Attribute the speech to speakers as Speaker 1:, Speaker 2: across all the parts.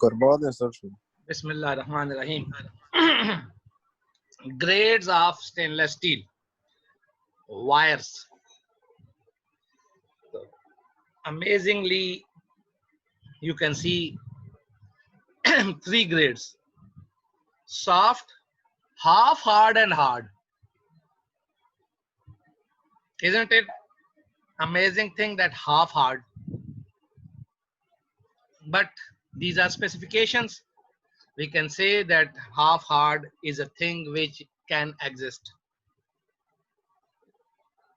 Speaker 1: करवा दें सर शुरू।
Speaker 2: बिस्मिल्लाहिर्रहमानिर्रहीम। Grades of stainless steel wires. So, amazingly, you can see three grades: soft, half hard, and hard. Isn't it amazing thing that half hard? But these are specifications. We can say that half hard is a thing which can exist,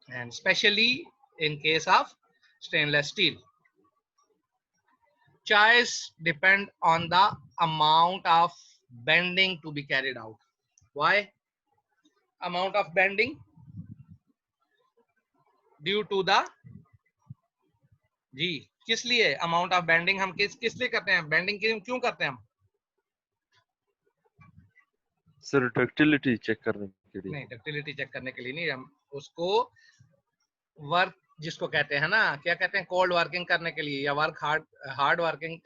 Speaker 2: and especially in case of stainless steel. Choice depend on the amount of bending to be carried out. Why amount of bending? Due to the जी किस लिए amount of bending हम किस लिए करते हैं? Bending क्यों करते हैं हम?
Speaker 3: सर डक्टिलिटी चेक करने के लिए।
Speaker 2: नहीं, डक्टिलिटी चेक करने के लिए नहीं, हम उसको वर्क जिसको कहते हैं ना, क्या कहते हैं, कोल्ड वर्किंग करने के लिए, या work hard working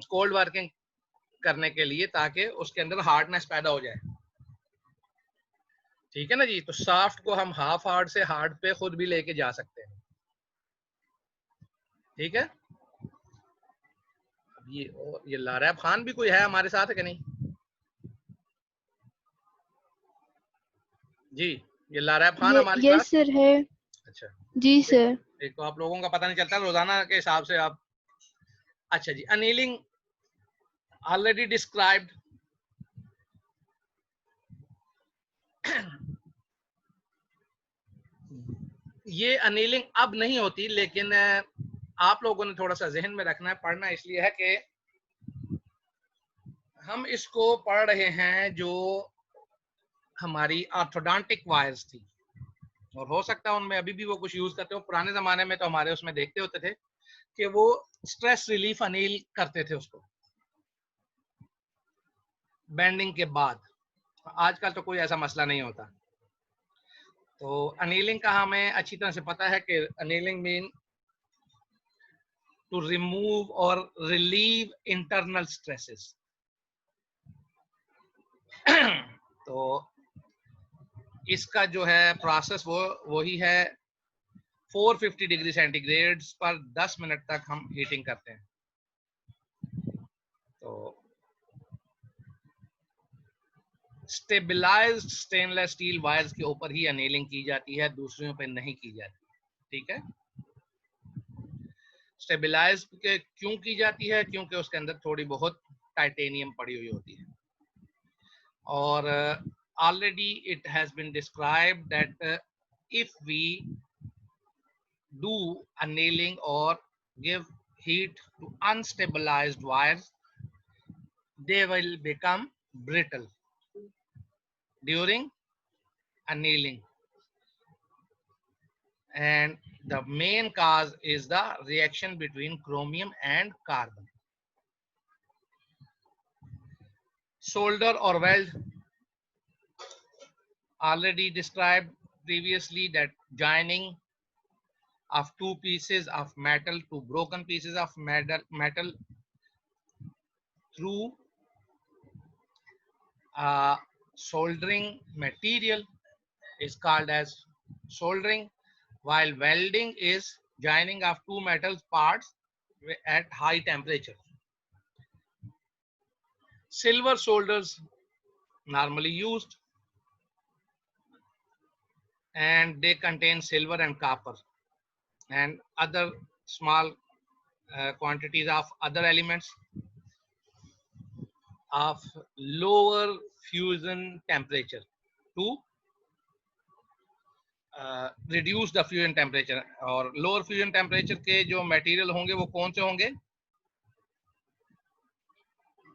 Speaker 2: cold working करने के लिए, ताकि उसके अंदर हार्डनेस पैदा हो जाए। ठीक है ना जी। तो सॉफ्ट को हम हाफ हार्ड से हार्ड पे खुद भी लेके जा सकते हैं। ठीक है। ये लारैब खान भी कोई है हमारे साथ है कि नहीं? जी, ये लारैब खान हमारे साथ?
Speaker 4: यस सर है।
Speaker 2: अच्छा
Speaker 4: जी सर।
Speaker 2: एक तो आप लोगों का पता नहीं चलता रोजाना के हिसाब से आप। अच्छा जी, अनीलिंग ऑलरेडी डिस्क्राइब्ड। ये अनीलिंग अब नहीं होती, लेकिन आप लोगों ने थोड़ा सा जहन में रखना है, पढ़ना इसलिए है कि हम इसको पढ़ रहे हैं जो हमारी ऑर्थोडोंटिक वायर्स थी, और हो सकता है उनमें अभी भी वो कुछ यूज करते हो। पुराने जमाने में तो हमारे उसमें देखते होते थे कि वो स्ट्रेस रिलीफ अनील करते थे उसको बेंडिंग के बाद। आजकल तो कोई ऐसा मसला नहीं होता। तो अनीलिंग का हमें अच्छी तरह से पता है कि अनीलिंग मीन टू रिमूव और रिलीव इंटरनल स्ट्रेसेस। तो इसका जो है प्रोसेस वो ही है। 450 डिग्री सेंटीग्रेड पर 10 मिनट तक हम हीटिंग करते हैं। तो स्टेबलाइज्ड स्टेनलेस स्टील वायर्स के ऊपर ही अनेलिंग की जाती है, दूसरियों पे नहीं की जाती। ठीक है। स्टेबलाइज क्यों की जाती है? क्योंकि उसके अंदर थोड़ी बहुत टाइटेनियम पड़ी हुई होती है, और already it has been described that if we do annealing or give heat to unstabilized wires, they will become brittle during annealing, and the main cause is the reaction between chromium and carbon. Solder or weld, already described previously, that joining of two pieces of metal to broken pieces of metal through soldering material is called as soldering, while welding is joining of two metal parts at high temperature. Silver solders normally used, and they contain silver and copper and other small quantities of other elements of lower fusion temperature to reduce the fusion temperature. और lower fusion temperature के जो material होंगे वो कौन से होंगे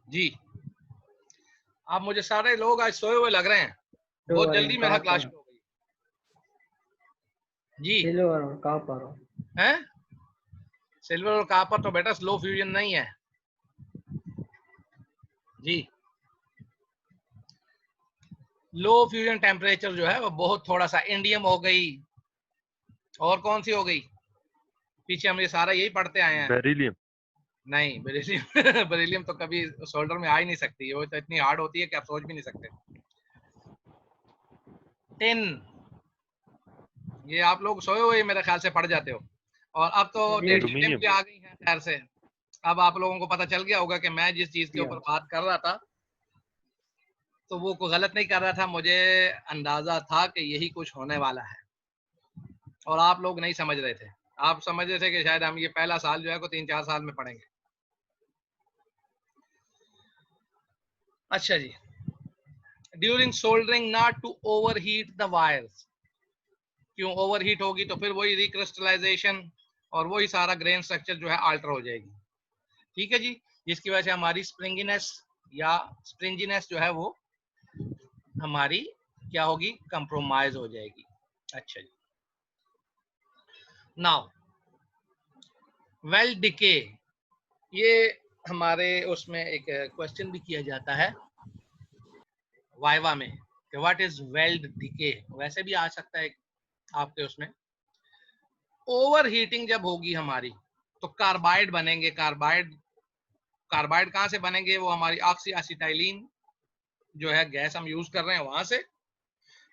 Speaker 2: जी? आप मुझे सारे लोग आज सोए हुए लग रहे हैं, बहुत जल्दी मेरा क्लास हो गई जी।
Speaker 5: सिल्वर और कॉपर
Speaker 2: हैं? सिल्वर और कॉपर तो बेटा स्लो फ्यूजन नहीं है जी। लो फ्यूजन टेम्परेचर जो है वो बहुत थोड़ा सा, इंडियम हो गई, और कौन सी हो गई? पीछे हम ये सारा यही पढ़ते आए हैं।
Speaker 3: बेरिलियम
Speaker 2: नहीं, बेरिलियम बेरिलियम तो कभी सोल्डर में आ ही नहीं सकती है, वो तो इतनी हार्ड होती है कि आप सोच भी नहीं सकते। टिन, ये आप लोग सोए हुए मेरे ख्याल से पढ़ जाते हो, और अब तो डेट शीटें भी
Speaker 3: एल्यूमिनियम।
Speaker 2: आ गई हैं खैर से। अब आप लोगों को पता चल गया होगा कि मैं जिस चीज के ऊपर बात कर रहा था तो वो कोई गलत नहीं कर रहा था, मुझे अंदाजा था कि यही कुछ होने वाला है, और आप लोग नहीं समझ रहे थे। आप समझ रहे थे कि शायद हम ये पहला साल जो है को 3-4 साल में पढ़ेंगे। अच्छा जी, during soldering not to overheat the wires. क्यों ओवरहीट होगी? तो फिर वही रिक्रिस्टलाइजेशन और वही सारा ग्रेन स्ट्रक्चर जो है अल्टर हो जाएगी। ठीक है जी, जिसकी वजह से हमारी स्प्रिंगीनेस या स्प्रिंजीनेस जो है वो हमारी क्या होगी? कंप्रोमाइज हो जाएगी। अच्छा जी, नाउ वेल डिके, ये हमारे उसमें एक क्वेश्चन भी किया जाता है वाइवा में कि व्हाट इज वेल्ड डिके। वैसे भी आ सकता है आपके उसमें। ओवर हीटिंग जब होगी हमारी तो कार्बाइड बनेंगे। कार्बाइड कार्बाइड कहाँ से बनेंगे? वो हमारी ऑक्सी एसिटाइलिन जो है गैस हम यूज कर रहे हैं वहां से,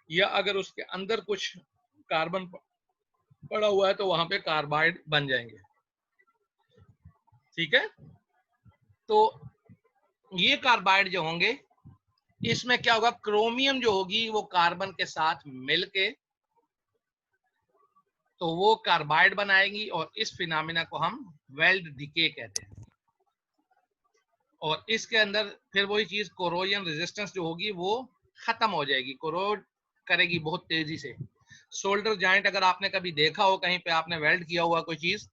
Speaker 2: या अगर उसके अंदर कुछ कार्बन पड़ा हुआ है तो वहां पे कार्बाइड बन जाएंगे। ठीक है, तो ये कार्बाइड जो होंगे इसमें क्या होगा? क्रोमियम जो होगी वो कार्बन के साथ मिलके तो वो कार्बाइड बनाएगी, और इस फिनोमेना को हम वेल्ड डिके कहते हैं। और इसके अंदर फिर वही चीज कोरोजन रेजिस्टेंस जो होगी वो खत्म हो जाएगी, कोरोड करेगी बहुत तेजी से। शोल्डर जॉइंट अगर आपने कभी देखा हो, कहीं पे आपने वेल्ड किया हुआ कोई चीज,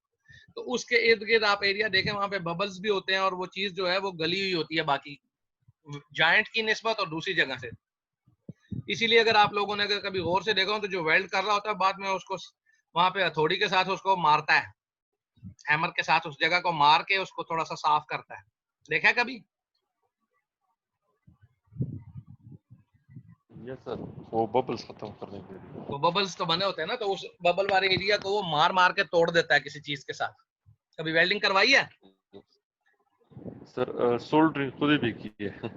Speaker 2: तो उसके इर्द गिर्द आप एरिया देखें, वहां पे बबल्स भी होते हैं और वो चीज जो है वो गली हुई होती है बाकी जॉइंट की निस्बत और दूसरी जगह से। इसीलिए अगर आप लोगों ने अगर कभी गौर से देखा हो तो जो वेल्ड कर रहा होता है बाद में उसको वहां पे हथौड़ी के साथ उसको मारता है, हैमर के साथ उस जगह को मार के उसको थोड़ा सा साफ करता है। देखा है कभी?
Speaker 3: यस सर, वो बबल्स खत्म करने के लिए।
Speaker 2: वो बबल्स तो बने होते हैं ना, तो उस बबल वाले एरिया को वो मार मार के तोड़ देता है किसी चीज के साथ। कभी वेल्डिंग करवाई है?
Speaker 3: सर सोल्डरिंग खुद भी की है।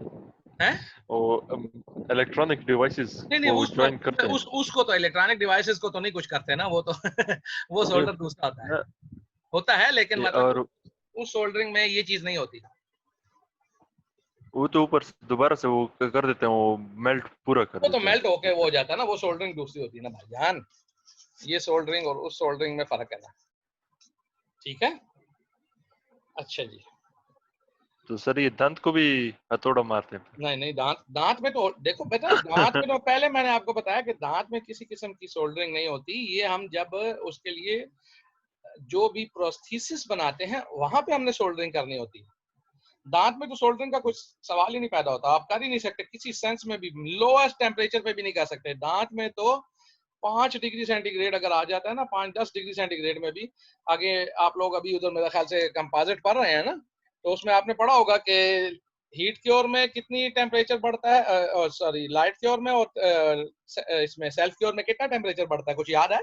Speaker 2: हैं?
Speaker 3: और इलेक्ट्रॉनिक डिवाइसेस
Speaker 2: नहीं नहीं,
Speaker 3: को ज्वाइन करते
Speaker 2: उसको तो इलेक्ट्रॉनिक डिवाइसेस को तो नहीं कुछ करते ना, वो तो वो
Speaker 3: हैं।
Speaker 2: सोल्डर दूसरा होता है, लेकिन मतलब
Speaker 3: और
Speaker 2: उस सोल्डरिंग में ये चीज नहीं होती।
Speaker 3: वो तो ऊपर से दोबारा से वो कर देते हैं, वो मेल्ट पूरा कर
Speaker 2: वो तो
Speaker 3: देते हैं।
Speaker 2: मेल्ट होके वो हो जाता है ना, वो सोल्डरिंग दूसरी होती है ना भाईजान। ये सोल्डरिंग और उस सोल्डरिंग में फर्क है ना। ठीक है, अच्छा जी।
Speaker 3: तो सर ये दांत को भी हथौड़ा मारते हैं।
Speaker 2: नहीं नहीं, दांत दांत में तो देखो बेटा, दांत में तो पहले मैंने आपको बताया कि दांत में किसी किस्म की सोल्डरिंग नहीं होती। ये हम जब उसके लिए जो भी प्रोस्थेसिस बनाते हैं वहां पे हमने सोल्डरिंग करनी होती है। दांत में तो सोल्डरिंग का कुछ सवाल ही नहीं पैदा होता, आप कर ही नहीं सकते किसी सेंस में भी, लोएस्ट टेम्परेचर पे भी नहीं कर सकते। दांत में तो 5 डिग्री सेंटीग्रेड अगर आ जाता है ना, 5-10 डिग्री सेंटीग्रेड में भी। आगे आप लोग अभी उधर मेरे ख्याल से कंपोजिट पढ़ रहे हैं ना, तो उसमें आपने पढ़ा होगा कि हीट क्योर में कितनी टेम्परेचर बढ़ता है, सॉरी लाइट क्योर में, और इसमें सेल्फ क्योर में कितना टेम्परेचर बढ़ता है, कुछ याद है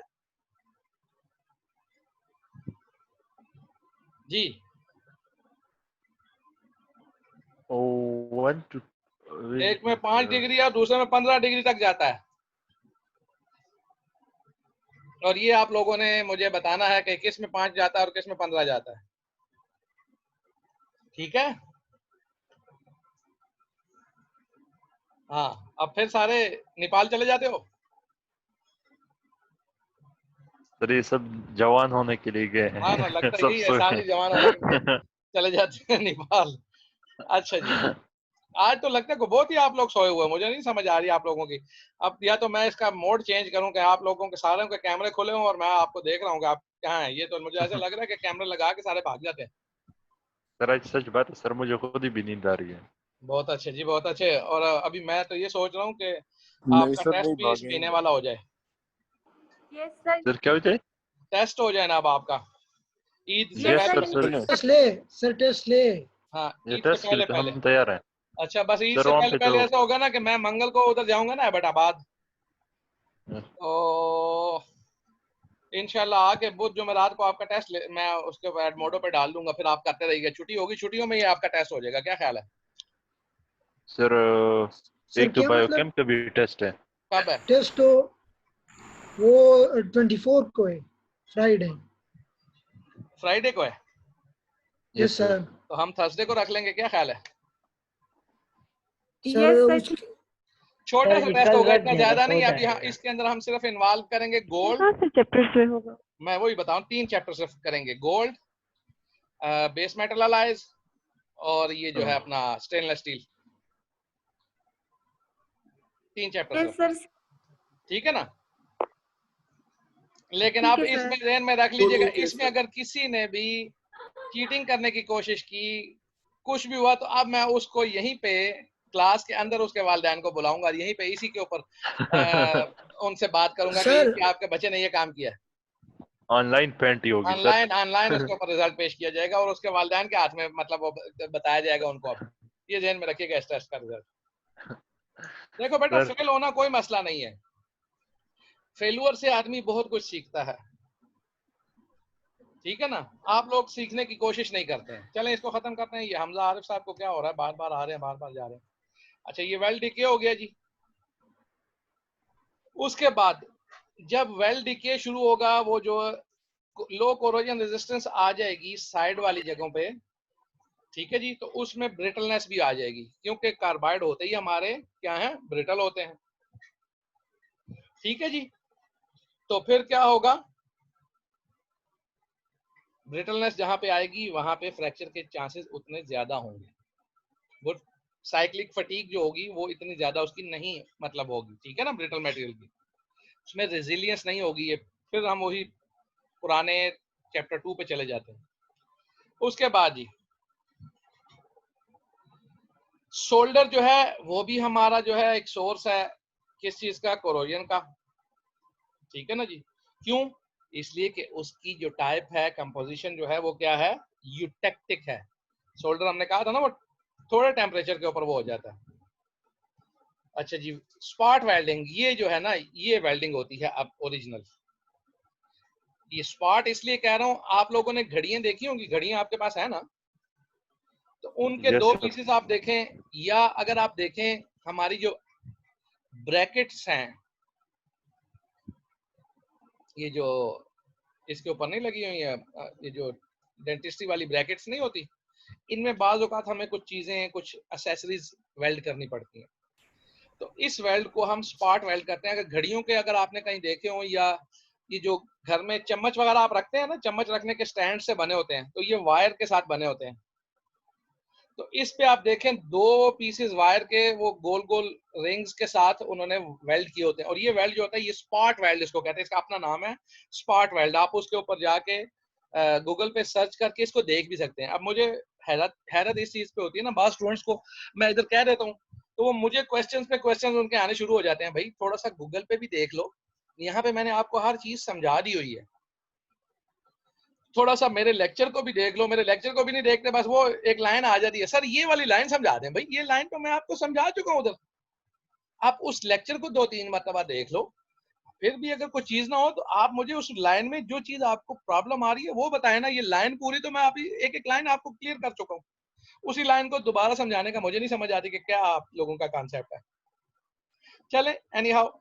Speaker 2: जी?
Speaker 3: वन टू
Speaker 2: एक में 5 डिग्री और दूसरे में 15 डिग्री तक जाता है। और ये आप लोगों ने मुझे बताना है कि किस में 5 जाता है और किस में 15 जाता है। ठीक है, हाँ। अब फिर सारे नेपाल चले जाते हो?
Speaker 3: सर ये सब जवान होने के लिए गए
Speaker 2: हाँ
Speaker 3: हैं।
Speaker 2: ना, लगता
Speaker 3: सब
Speaker 2: यही है,
Speaker 3: सोए
Speaker 2: सारे जवान होने के लिए
Speaker 3: हैं।
Speaker 2: चले जाते हैं नेपाल। अच्छा जी, आज तो लगता है कि बहुत ही आप लोग सोए हुए, मुझे नहीं समझ आ रही आप लोगों की। अब या तो मैं इसका मोड चेंज करूं कि आप लोगों के सारे के कैमरे खुले हों और मैं आपको देख रहा हूँ कि आप कहाँ हैं। ये तो मुझे ऐसा लग रहा है कि कैमरे लगा के सारे भाग जाते हैं।
Speaker 3: सर आज सच बात है सर, मुझे खुद ही भी नींद आ रही है।
Speaker 2: बहुत अच्छे जी, बहुत अच्छे। और अभी मैं तो ये सोच रहा हूँ कि
Speaker 1: नहीं
Speaker 2: आपका
Speaker 1: सर,
Speaker 2: टेस्ट
Speaker 1: नहीं
Speaker 2: भी इस
Speaker 1: भागे
Speaker 2: महीने
Speaker 1: हैं।
Speaker 2: वाला हो जाए।
Speaker 3: सर क्या हो जाए?
Speaker 2: टेस्ट हो जाए ना अब आपका, ईद से
Speaker 3: यस
Speaker 2: पहले
Speaker 3: सर सर,
Speaker 2: पहले।
Speaker 1: सुने,
Speaker 4: टेस्ट ले।
Speaker 2: हाँ,
Speaker 3: ये
Speaker 2: ईद से
Speaker 3: टेस्ट के
Speaker 2: पहले
Speaker 3: लिए
Speaker 2: पहले।
Speaker 3: हम तैयार हैं।
Speaker 2: अच्छा, बस ईद
Speaker 3: सर
Speaker 2: से
Speaker 3: वहाँ
Speaker 2: पहले
Speaker 3: पे
Speaker 2: पहले
Speaker 3: तो
Speaker 2: ऐसा होगा ना कि मैं मंगल को उधर जाऊंगा ना अहमदाबाद, तो इंशाल्लाह आके बुध जुमेरात को आपका टेस्ट मैं उसके एडमोडो पे डाल दूंगा, फिर आप करते रहिएगा। छुट्टी होगी, छुट्टियों में ये आपका टेस्ट हो जाएगा, क्या ख्याल है?
Speaker 3: सर
Speaker 1: सर
Speaker 3: एक तो
Speaker 1: क्या
Speaker 3: बायोकेम
Speaker 1: मतलब
Speaker 3: का भी टेस्ट है।
Speaker 2: कब है?
Speaker 1: टेस्ट तो वो 24 को है, फ्राइडे।
Speaker 2: फ्राइडे को है।
Speaker 1: Yes sir.
Speaker 2: तो हम थर्सडे को रख लेंगे, क्या ख्याल है?
Speaker 1: Sir
Speaker 4: yes sir.
Speaker 1: उसकी
Speaker 2: छोटा सा टेस्ट
Speaker 5: कल
Speaker 2: होगा,
Speaker 5: रख
Speaker 2: इतना
Speaker 5: देंगे,
Speaker 2: ज्यादा नहीं
Speaker 5: हो
Speaker 2: है। अभी हाँ,
Speaker 5: जाएगा।
Speaker 2: इसके अंदर हम सिर्फ इन्वॉल्व करेंगे गोल्ड।
Speaker 4: कौन से चैप्टर में होगा?
Speaker 2: मैं वही बताऊं, 3 चैप्टर सिर्फ करेंगे, गोल्ड, बेस मेटल एलाइज, और ये जो है अपना स्टेनलेस स्टील। 3 चैप्टर
Speaker 4: यस
Speaker 2: सिर्फ,
Speaker 4: सर।
Speaker 2: ठीक है ना? लेकिन
Speaker 4: ठीक
Speaker 2: आप
Speaker 4: है
Speaker 2: इसमें
Speaker 4: सर।
Speaker 2: ध्यान में रख लीजिएगा, इसमें अगर किसी ने भी चीटिंग करने की कोशिश की, कुछ भी हुआ, तो अब मैं उसको यहीं पे क्लास के अंदर उसके वालिदैन को बुलाऊंगा, यहीं पे इसी के ऊपर उनसे बात करूंगा
Speaker 1: सर
Speaker 2: कि आपके बच्चे ने ये काम किया है।
Speaker 3: ऑनलाइन पेंटी होगी सर।
Speaker 2: ऑनलाइन उसके ऊपर रिजल्ट पेश किया जाएगा और उसके वालिदैन के हाथ में मतलब वो बताया जाएगा उनको। अब ये ध्यान में रखिएगा इस टेस्ट का रिजल्ट। देखो बेटा,
Speaker 3: सर
Speaker 2: फेल होना कोई मसला नहीं है, फेलुअर से आदमी बहुत कुछ सीखता है, ठीक है ना? आप लोग सीखने की कोशिश नहीं करते हैं। चलें इसको खत्म करते हैं। ये हमजा आरिफ साहब को क्या हो रहा है, बार बार आ रहे हैं, बार बार जा रहे हैं। अच्छा, ये वेल डिके हो गया जी। उसके बाद जब वेल डिके शुरू होगा, वो जो लो कोरोजन रेजिस्टेंस आ जाएगी साइड वाली जगहों पे, ठीक है जी, तो उसमें ब्रिटलनेस भी आ जाएगी, क्योंकि कार्बाइड होते ही हमारे क्या हैं, ब्रिटल होते हैं, ठीक है जी। तो फिर क्या होगा, ब्रिटलनेस जहां पे आएगी वहां पे फ्रैक्चर के चांसेस उतने ज्यादा होंगे। वो साइक्लिक फटीग जो होगी वो इतनी ज्यादा उसकी नहीं मतलब होगी, ठीक है ना, ब्रिटल मटेरियल की, उसमें रेजिलियंस नहीं होगी। ये फिर हम वही पुराने चैप्टर 2 पे चले जाते हैं। उसके बाद जी शोल्डर जो है वो भी हमारा जो है एक सोर्स है किस चीज का, कोरोजन का, ठीक है ना जी। क्यों? इसलिए कि उसकी जो टाइप है, कंपोजिशन जो है वो क्या है, यूटेक्टिक है। शोल्डर हमने कहा था ना, वो थोड़े टेम्परेचर के ऊपर वो हो जाता है। अच्छा जी, स्पॉट वेल्डिंग, ये जो है ना, ये वेल्डिंग होती है अब ओरिजिनल। ये स्पॉट इसलिए कह रहा हूं, आप लोगों ने घड़ियां देखी होंगी, घड़ियां आपके पास है ना, तो उनके
Speaker 3: यस
Speaker 2: 2
Speaker 3: सर।
Speaker 2: पीसेस आप देखें, या अगर आप देखें हमारी जो ब्रैकेट्स हैं, ये जो इसके ऊपर नहीं लगी हुई है, ये जो डेंटिस्ट्री वाली ब्रैकेट्स नहीं होती, इनमें बाज़ औक़ात हमें कुछ चीजें, कुछ एक्सेसरीज वेल्ड करनी पड़ती हैं। तो इस वेल्ड को हम स्पॉट वेल्ड करते हैं। अगर घड़ियों के अगर आपने कहीं देखे हो, या ये जो घर में चम्मच वगैरह आप रखते हैं ना, चम्मच रखने के स्टैंड से बने होते हैं, तो ये वायर के साथ बने होते हैं। तो इस पे आप देखें 2 पीसेस वायर के, वो गोल गोल रिंग्स के साथ उन्होंने वेल्ड किए होते हैं, और ये वेल्ड जो होता है, ये स्पॉट वेल्ड इसको कहते हैं, इसका अपना नाम है स्पॉट वेल्ड। आप उसके ऊपर जाके गूगल पे सर्च करके इसको देख भी सकते हैं। अब मुझे हैरत इस चीज पे होती है ना, बास स्टूडेंट्स को मैं इधर कह देता हूँ तो वो मुझे क्वेश्चंस पे क्वेश्चंस उनके आने शुरू हो जाते हैं, भाई थोड़ा सा गूगल पे भी देख लो, यहाँ पे मैंने आपको हर चीज समझा दी हुई है, थोड़ा सा मेरे लेक्चर को भी देख लो। मेरे लेक्चर को भी नहीं देखते, बस वो एक लाइन आ जाती है, सर ये वाली लाइन समझा दें। भाई ये लाइन तो मैं आपको समझा चुका हूँ उधर, आप उस लेक्चर को 2-3 मरतबा देख लो, फिर भी अगर कोई चीज ना हो तो आप मुझे उस लाइन में जो चीज आपको प्रॉब्लम आ रही है वो बताए ना। ये लाइन पूरी तो मैं आप एक एक लाइन आपको क्लियर कर चुका हूँ, उसी लाइन को दोबारा समझाने का मुझे नहीं समझ आती कि क्या आप लोगों का कॉन्सेप्ट है। चले, एनी हाउ,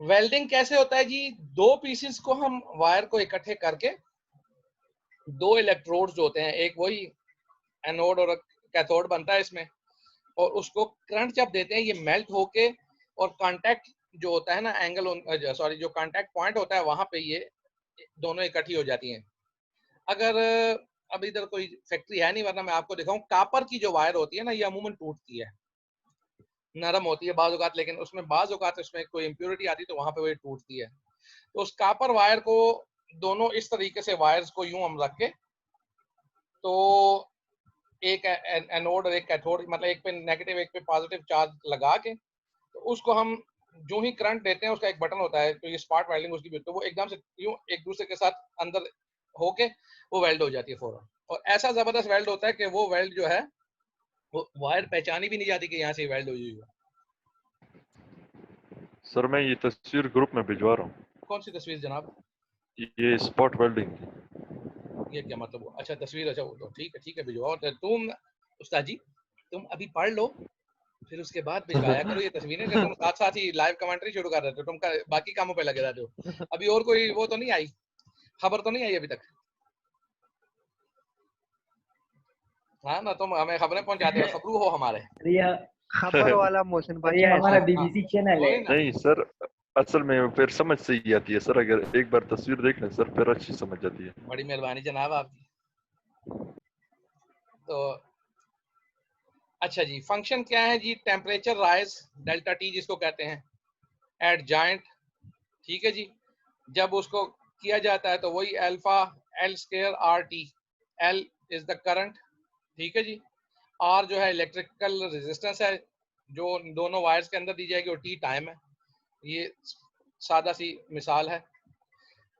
Speaker 2: वेल्डिंग कैसे होता है जी, 2 पीसेस को हम वायर को इकट्ठे करके, 2 इलेक्ट्रोड्स जो होते हैं, एक वही एनोड और कैथोड बनता है इसमें, और उसको करंट जब देते हैं, ये मेल्ट होके, और कांटेक्ट जो होता है ना, एंगल सॉरी जो कांटेक्ट पॉइंट होता है, वहां पे ये दोनों इकट्ठी हो जाती हैं। अगर अब इधर कोई फैक्ट्री है नहीं, वरना मैं आपको दिखाऊं, कापर की जो वायर होती है ना, ये अमूमन टूटती है, नरम होती है बाज़ औक़ात, लेकिन उसमें बाज़ औक़ात उसमें कोई इम्प्योरिटी आती है तो वहां पे वो टूटती है। तो उस कापर वायर को दोनों इस तरीके से वायर्स को यूं हम रख के, तो एक एनोड और एक कैथोड, मतलब एक पे नेगेटिव एक पे पॉजिटिव चार्ज लगा के, तो उसको हम जो ही करंट देते हैं, उसका एक बटन होता है, तो ये स्पॉट वेल्डिंग उसकी भी, तो वो एकदम से यूं एक दूसरे के साथ अंदर होके वो वेल्ड हो जाती है फौरन, और ऐसा जबरदस्त वेल्ड होता है कि वो वेल्ड जो है वो वायर पहचानी भी नहीं जाती कि यहाँ से वेल्ड हुई है।
Speaker 3: सर मैं ये तस्वीर ग्रुप में भिजवा रहा हूँ।
Speaker 2: कौन सी तस्वीर जनाब?
Speaker 3: ये स्पॉट वेल्डिंग।
Speaker 2: ये क्या मतलब हुआ? अच्छा तस्वीर, अच्छा वो तो ठीक है भिजवाओ। तो तुम उस्ताद जी तुम अभी पढ़ लो, फिर उसके बाद भिजवाया करो ये तस्वीरें, कि तुम साथ साथ ही लाइव कमेंट्री शुरू कर रहे थे, तुम बाकी कामों पे लगे रहते हो। अभी और कोई वो तो नहीं आई, खबर तो नहीं आई अभी तक? हाँ ना, तुम हमें खबरें पहुंचाते हो, खबरू हो हमारे।
Speaker 4: ये
Speaker 1: खबर वाला मोहसिन
Speaker 4: और
Speaker 1: भाई
Speaker 4: ये हमारा
Speaker 1: ऐसा।
Speaker 4: बीबीसी चैनल है।
Speaker 2: वही ना।
Speaker 3: नहीं सर, असल में फिर समझ सही आती है सर, अगर एक बार तस्वीर देख लें सर फिर अच्छी समझ जाती है।
Speaker 2: बड़ी मेहरबानी जनाब आपकी। तो अच्छा जी, फंक्शन क्या है जी? टेम्परेचर राइज डेल्टा टी जिसको कहते हैं एट जॉइंट, ठीक है जी। जब उसको किया जाता है तो वही alpha L square R T, L is the current, ठीक है जी। आर जो है इलेक्ट्रिकल रेजिस्टेंस है जो दोनों वायर्स के अंदर दी जाएगी, और टी टाइम है। ये सादा सी मिसाल है।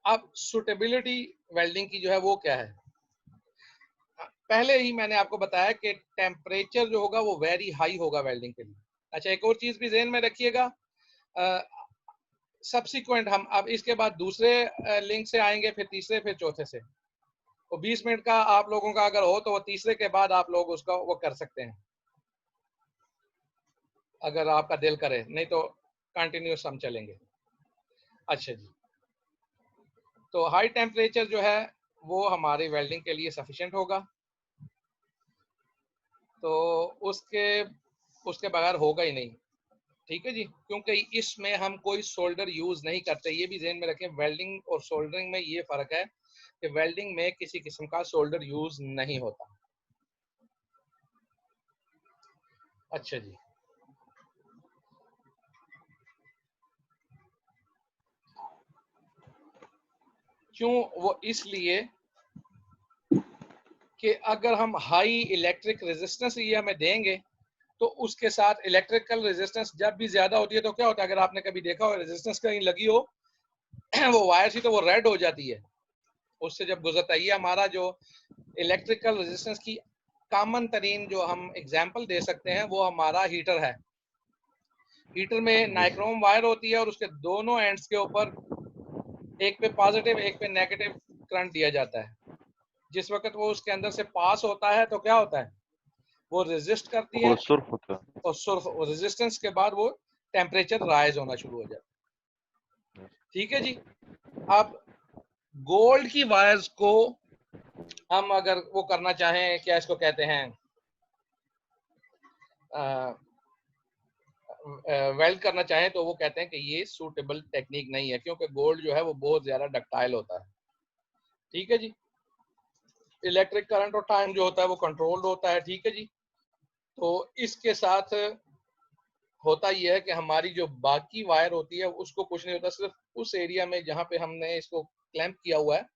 Speaker 2: अब सुटेबिलिटी वेल्डिंग की जो है वो क्या है? पहले ही मैंने आपको बताया कि टेम्परेचर जो होगा वो वेरी हाई होगा वेल्डिंग के लिए। अच्छा एक और चीज भी ध्यान में रखिएगा, सब्सिक्वेंट हम अब इसके बाद दूसरे लिंक से आएंगे, फिर तीसरे, फिर चौथे से। तो 20 मिनट का आप लोगों का अगर हो तो वो तीसरे के बाद आप लोग उसका वो कर सकते हैं अगर आपका दिल करे, नहीं तो कंटिन्यूस हम चलेंगे। अच्छा जी, तो हाई टेम्परेचर जो है वो हमारी वेल्डिंग के लिए सफिशिएंट होगा, तो उसके बगैर होगा ही नहीं, ठीक है जी। क्योंकि इसमें हम कोई सोल्डर यूज नहीं करते, ये भी ध्यान में रखें। वेल्डिंग और सोल्डरिंग में ये फर्क है कि वेल्डिंग में किसी किस्म का सोल्डर यूज नहीं होता। अच्छा जी, क्यों? वो इसलिए कि अगर हम हाई इलेक्ट्रिक रेजिस्टेंस ये हमें देंगे तो उसके साथ इलेक्ट्रिकल रेजिस्टेंस जब भी ज्यादा होती है तो क्या होता है, अगर आपने कभी देखा हो रेजिस्टेंस कहीं लगी हो वो वायर सी तो वो रेड हो जाती है उससे जब गुजरता है। ये हमारा जो इलेक्ट्रिकल रेजिस्टेंस की कॉमन तरीन जो हम एग्जांपल दे सकते हैं वो हमारा हीटर है। हीटर में नाइक्रोम वायर होती है और उसके दोनों एंड्स के ऊपर एक पे पॉजिटिव एक पे नेगेटिव करंट दिया जाता है। जिस वक्त वो उसके अंदर से पास होता है तो क्या होता है, वो रेजिस्ट करती
Speaker 3: वो
Speaker 2: है,
Speaker 3: सुर्ख होता है।
Speaker 2: और सुर्ख रेजिस्टेंस के बाद वो टेम्परेचर राइज होना शुरू हो जाता है, ठीक है जी। अब गोल्ड की वायर्स को हम अगर वो करना चाहें, क्या इसको कहते हैं, वेल्ड करना चाहें, तो वो कहते हैं कि ये सूटेबल टेक्निक नहीं है, क्योंकि गोल्ड जो है वो बहुत ज्यादा डक्टाइल होता है, ठीक है जी। इलेक्ट्रिक करंट और टाइम जो होता है वो कंट्रोल्ड होता है, ठीक है जी। तो इसके साथ होता यह है कि हमारी जो बाकी वायर होती है उसको कुछ नहीं होता, सिर्फ उस एरिया में जहाँ पे हमने इसको क्लैंप किया हुआ है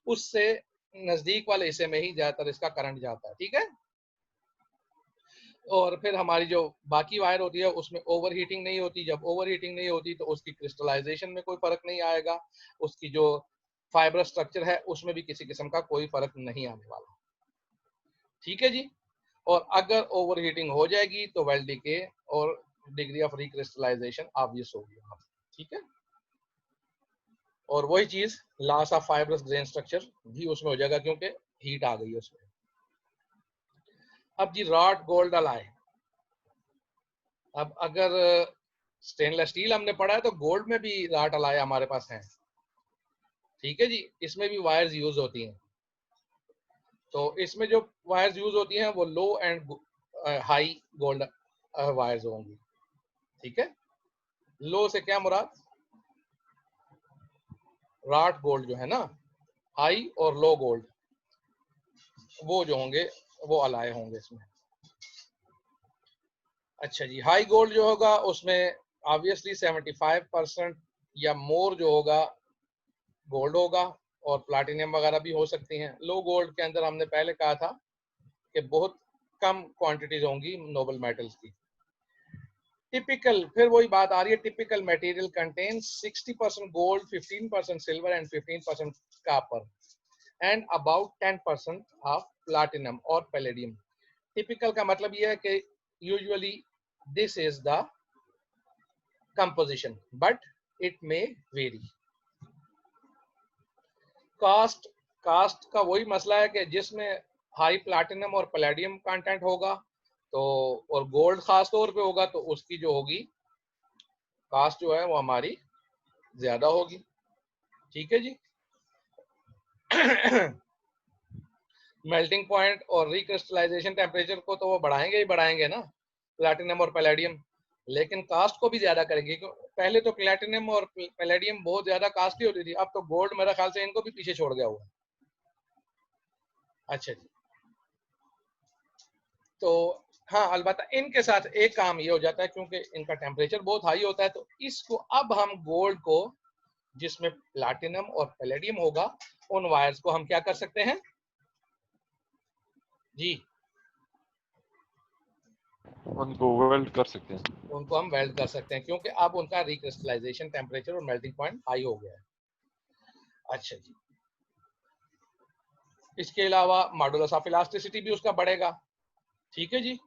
Speaker 2: उससे नजदीक वाले हिस्से में ही ज्यादातर इसका करंट जाता है, ठीक है। और फिर हमारी जो बाकी वायर होती है उसमें ओवर हीटिंग नहीं होती। जब ओवर हीटिंग नहीं होती तो उसकी क्रिस्टलाइजेशन में कोई फर्क नहीं आएगा, उसकी जो फाइबर स्ट्रक्चर है उसमें भी किसी किस्म का कोई फर्क नहीं आने वाला, ठीक है जी। और अगर ओवर हीटिंग हो जाएगी तो वेल्ड डीके और डिग्री ऑफ रिक्रिस्टलाइजेशन ऑब्वियस होगी, ठीक है। और वही चीज loss of fibrous grain structure भी उसमें हो जाएगा क्योंकि हीट आ गई है उसमें। अब जी रॉट गोल्ड अलाय, अब अगर स्टेनलेस स्टील हमने पढ़ा है तो गोल्ड में भी रॉट अलाय हमारे पास है, ठीक है जी। इसमें भी वायर्स यूज होती हैं, तो इसमें जो वायर्स यूज होती हैं वो लो एंड हाई गोल्ड वायर्स होंगी, ठीक है। लो से क्या मुराद, रॉट गोल्ड जो है ना, हाई और लो गोल्ड वो जो होंगे वो अलाय होंगे इसमें। अच्छा जी, हाई गोल्ड जो होगा उसमें ऑब्वियसली 75% या मोर जो होगा गोल्ड होगा, और प्लाटिनियम वगैरह भी हो सकती हैं। लो गोल्ड के अंदर हमने पहले कहा था कि बहुत कम क्वांटिटीज होंगी नोबल मेटल्स की। टिपिकल, फिर वही बात आ रही है, typical material contains 60% gold, 15% silver and 15% copper and about 10% of platinum और पैलेडियम। टिपिकल का मतलब यह है कि usually this is the composition but it may vary, cost का वही मसला है कि जिसमें हाई प्लैटिनम और पैलेडियम कंटेंट होगा तो, और गोल्ड खास तौर पे होगा, तो उसकी जो होगी कास्ट जो है वो हमारी ज्यादा होगी। ठीक है जी। मेल्टिंग पॉइंट और रिक्रिस्टलाइजेशन टेम्परेचर को तो वो बढ़ाएंगे ही बढ़ाएंगे ना, प्लैटिनम और पैलेडियम, लेकिन कास्ट को भी ज्यादा करेंगे। पहले तो प्लैटिनम और पैलेडियम बहुत ज्यादा कास्टली होती थी, अब तो गोल्ड मेरा ख्याल से इनको भी पीछे छोड़ गया हुआ। अच्छा जी। तो हाँ, अलबत्ता इनके साथ एक काम ये हो जाता है, क्योंकि इनका टेम्परेचर बहुत हाई होता है, तो इसको अब हम गोल्ड को जिसमें प्लैटिनम और पैलेडियम होगा, उन वायर्स को हम क्या कर सकते हैं जी,
Speaker 3: उनको वेल्ड कर सकते हैं।
Speaker 2: उनको हम वेल्ड कर सकते हैं, क्योंकि अब उनका रिक्रिस्टलाइजेशन टेम्परेचर और मेल्टिंग पॉइंट हाई हो गया है। अच्छा जी। इसके अलावा मॉडुलस ऑफ इलास्टिसिटी भी उसका बढ़ेगा। ठीक है जी।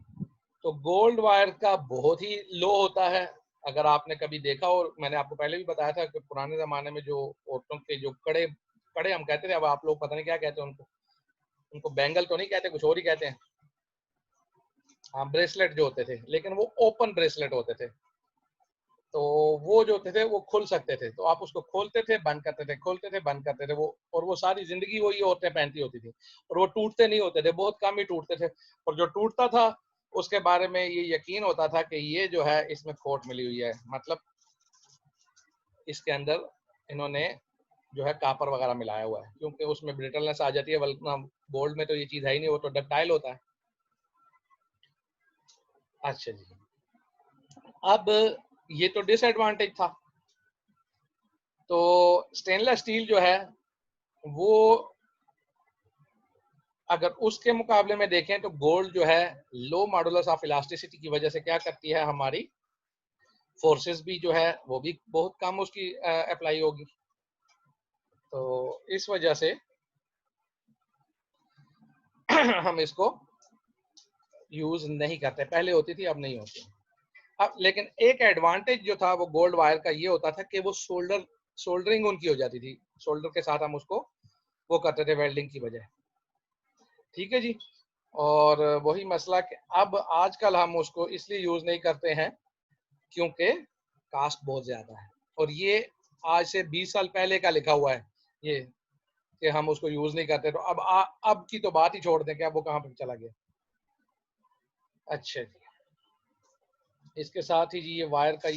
Speaker 2: तो गोल्ड वायर का बहुत ही लो होता है। अगर आपने कभी देखा, और मैंने आपको पहले भी बताया था कि पुराने जमाने में जो औरतों के जो कड़े कड़े हम कहते थे, अब आप लोग पता नहीं क्या कहते हैं उनको, उनको बैंगल तो नहीं कहते, कुछ और ही कहते हैं। हाँ, ब्रेसलेट जो होते थे, लेकिन वो ओपन ब्रेसलेट होते थे, तो वो जो होते थे वो खुल सकते थे, तो आप उसको खोलते थे बंद करते थे, खोलते थे बंद करते थे, वो और वो सारी जिंदगी वही औरतें पहनती होती थी, और वो टूटते नहीं होते थे, बहुत कम ही टूटते थे, और जो टूटता था उसके बारे में ये यकीन होता था कि ये जो है इसमें खोट मिली हुई है, मतलब इसके अंदर इन्होंने जो है कापर वगैरह मिलाया हुआ है, क्योंकि उसमें ब्रिटलनेस आ जाती है, वरना गोल्ड में तो ये चीज है ही नहीं, वो तो डक्टाइल होता है। अच्छा जी। अब ये तो डिसएडवांटेज था। तो स्टेनलेस स्टील जो है वो, अगर उसके मुकाबले में देखें तो गोल्ड जो है लो मॉडुलस ऑफ इलास्टिसिटी की वजह से क्या करती है, हमारी फोर्सेस भी जो है वो भी बहुत कम उसकी अप्लाई होगी, तो इस वजह से हम इसको यूज नहीं करते। पहले होती थी, अब नहीं होती। अब लेकिन एक एडवांटेज जो था वो गोल्ड वायर का ये होता था कि वो सोल्डरिंग उनकी हो जाती थी, सोल्डर के साथ हम उसको वो करते थे वेल्डिंग की बजाय। ठीक है जी। और वही मसला कि अब आजकल हम उसको इसलिए यूज नहीं करते हैं क्योंकि कास्ट बहुत ज्यादा है, और ये आज से 20 साल पहले का लिखा हुआ है ये, कि हम उसको यूज नहीं करते, तो अब की तो बात ही छोड़ दें कि अब वो कहाँ पर चला गया। अच्छा जी। इसके साथ ही जी ये वायर का